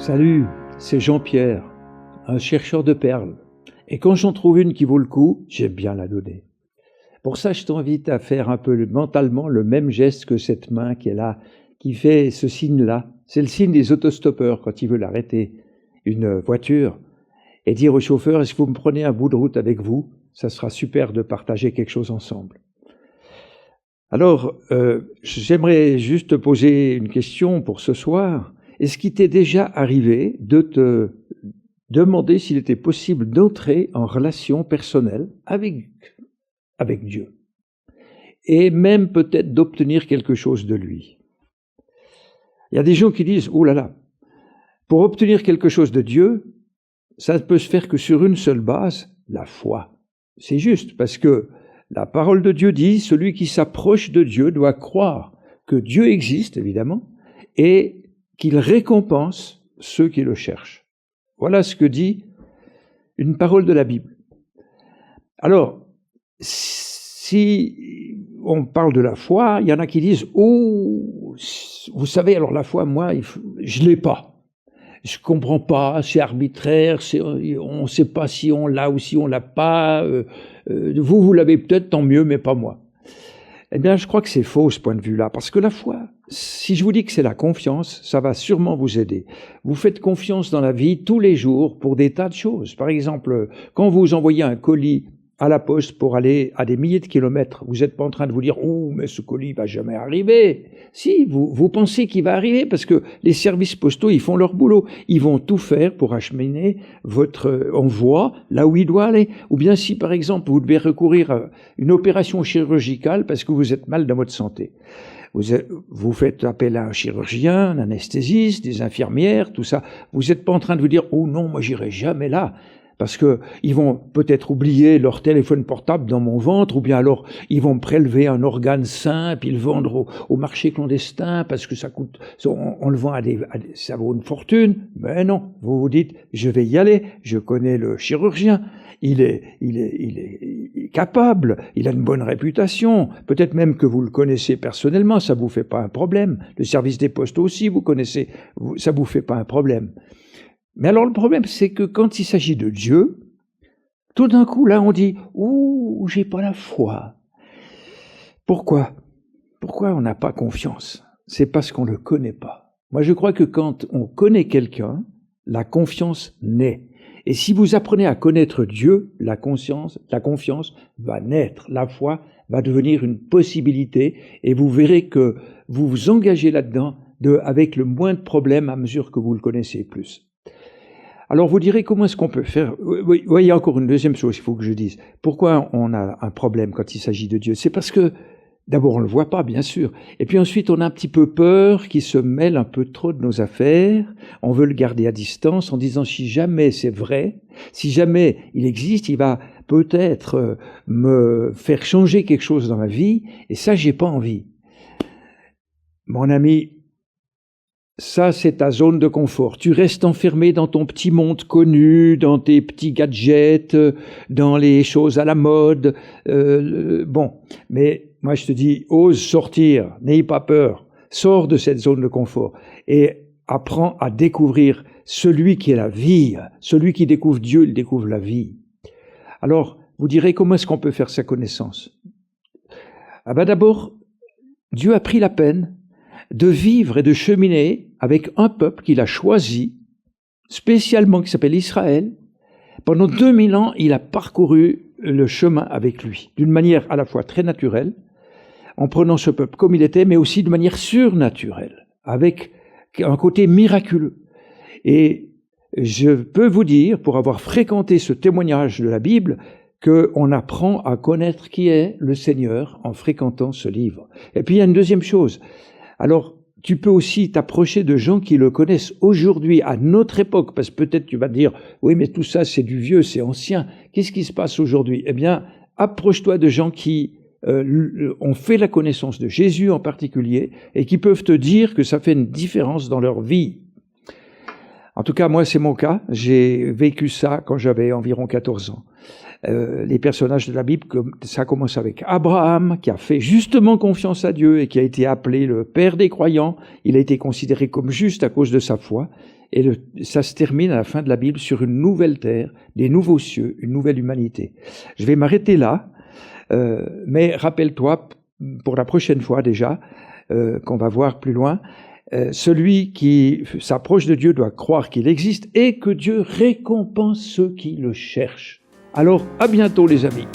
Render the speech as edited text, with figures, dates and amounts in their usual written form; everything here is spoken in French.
Salut, c'est Jean-Pierre, un chercheur de perles. Et quand j'en trouve une qui vaut le coup, j'aime bien la donner. Pour ça, je t'invite à faire un peu mentalement le même geste que cette main qui est là, qui fait ce signe-là. C'est le signe des autostoppeurs quand ils veulent arrêter une voiture et dire au chauffeur, est-ce que vous me prenez un bout de route avec vous? Ça sera super de partager quelque chose ensemble. Alors, j'aimerais juste te poser une question pour ce soir. Est-ce qu'il t'est déjà arrivé de te demander s'il était possible d'entrer en relation personnelle avec Dieu? Et même peut-être d'obtenir quelque chose de lui. Il y a des gens qui disent, oh là là, pour obtenir quelque chose de Dieu, ça ne peut se faire que sur une seule base, la foi. C'est juste, parce que la parole de Dieu dit, celui qui s'approche de Dieu doit croire que Dieu existe, évidemment, et qu'il récompense ceux qui le cherchent. Voilà ce que dit une parole de la Bible. Alors, si on parle de la foi, il y en a qui disent « Oh, vous savez, alors la foi, moi, je ne l'ai pas. Je ne comprends pas, c'est arbitraire, on ne sait pas si on l'a ou si on ne l'a pas. Vous l'avez peut-être, tant mieux, mais pas moi. » Eh bien, je crois que c'est faux, ce point de vue-là, parce que la foi, si je vous dis que c'est la confiance, ça va sûrement vous aider. Vous faites confiance dans la vie tous les jours pour des tas de choses. Par exemple, quand vous envoyez un colis à la poste pour aller à des milliers de kilomètres, vous n'êtes pas en train de vous dire « Oh, mais ce colis va jamais arriver !» Si, vous pensez qu'il va arriver parce que les services postaux, ils font leur boulot. Ils vont tout faire pour acheminer votre envoi là où il doit aller. Ou bien si, par exemple, vous devez recourir à une opération chirurgicale parce que vous êtes mal dans votre santé. Vous faites appel à un chirurgien, un anesthésiste, des infirmières, tout ça. Vous n'êtes pas en train de vous dire « Oh non, moi j'irai jamais là !» Parce que ils vont peut-être oublier leur téléphone portable dans mon ventre, ou bien alors ils vont me prélever un organe sain, puis le vendre au marché clandestin, parce que ça coûte, on le vend ça vaut une fortune. Mais non, vous vous dites, je vais y aller, je connais le chirurgien, il est capable, il a une bonne réputation, peut-être même que vous le connaissez personnellement, ça vous fait pas un problème. Le service des postes aussi, vous connaissez, ça vous fait pas un problème. Mais alors le problème, c'est que quand il s'agit de Dieu, tout d'un coup, là, on dit « Ouh, j'ai pas la foi ». Pourquoi? Pourquoi on n'a pas confiance? C'est parce qu'on le connaît pas. Moi, je crois que quand on connaît quelqu'un, la confiance naît. Et si vous apprenez à connaître Dieu, la confiance va naître. La foi va devenir une possibilité et vous verrez que vous vous engagez là-dedans avec le moins de problèmes à mesure que vous le connaissez plus. Alors vous direz, comment est-ce qu'on peut faire? Oui, il y a encore une deuxième chose, il faut que je dise. Pourquoi on a un problème quand il s'agit de Dieu? C'est parce que, d'abord, on ne le voit pas, bien sûr. Et puis ensuite, on a un petit peu peur qu'il se mêle un peu trop de nos affaires. On veut le garder à distance en disant, si jamais c'est vrai, si jamais il existe, il va peut-être me faire changer quelque chose dans ma vie. Et ça, j'ai pas envie. Mon ami, ça, c'est ta zone de confort. Tu restes enfermé dans ton petit monde connu, dans tes petits gadgets, dans les choses à la mode. Bon, mais moi je te dis, ose sortir, n'aie pas peur. Sors de cette zone de confort et apprends à découvrir celui qui est la vie. Celui qui découvre Dieu, il découvre la vie. Alors, vous direz, comment est-ce qu'on peut faire sa connaissance? Ah ben d'abord, Dieu a pris la peine de vivre et de cheminer avec un peuple qu'il a choisi, spécialement qui s'appelle Israël. Pendant 2000 ans, il a parcouru le chemin avec lui, d'une manière à la fois très naturelle, en prenant ce peuple comme il était, mais aussi de manière surnaturelle, avec un côté miraculeux. Et je peux vous dire, pour avoir fréquenté ce témoignage de la Bible, qu'on apprend à connaître qui est le Seigneur en fréquentant ce livre. Et puis il y a une deuxième chose. Alors, tu peux aussi t'approcher de gens qui le connaissent aujourd'hui, à notre époque, parce que peut-être tu vas te dire, oui, mais tout ça, c'est du vieux, c'est ancien. Qu'est-ce qui se passe aujourd'hui? Eh bien, approche-toi de gens qui ont fait la connaissance de Jésus en particulier et qui peuvent te dire que ça fait une différence dans leur vie. En tout cas, moi, c'est mon cas. J'ai vécu ça quand j'avais environ 14 ans. les personnages de la Bible, ça commence avec Abraham, qui a fait justement confiance à Dieu et qui a été appelé le père des croyants. Il a été considéré comme juste à cause de sa foi. Et ça se termine à la fin de la Bible sur une nouvelle terre, des nouveaux cieux, une nouvelle humanité. Je vais m'arrêter là, mais rappelle-toi, pour la prochaine fois déjà, qu'on va voir plus loin, celui qui s'approche de Dieu doit croire qu'il existe et que Dieu récompense ceux qui le cherchent. Alors, à bientôt les amis.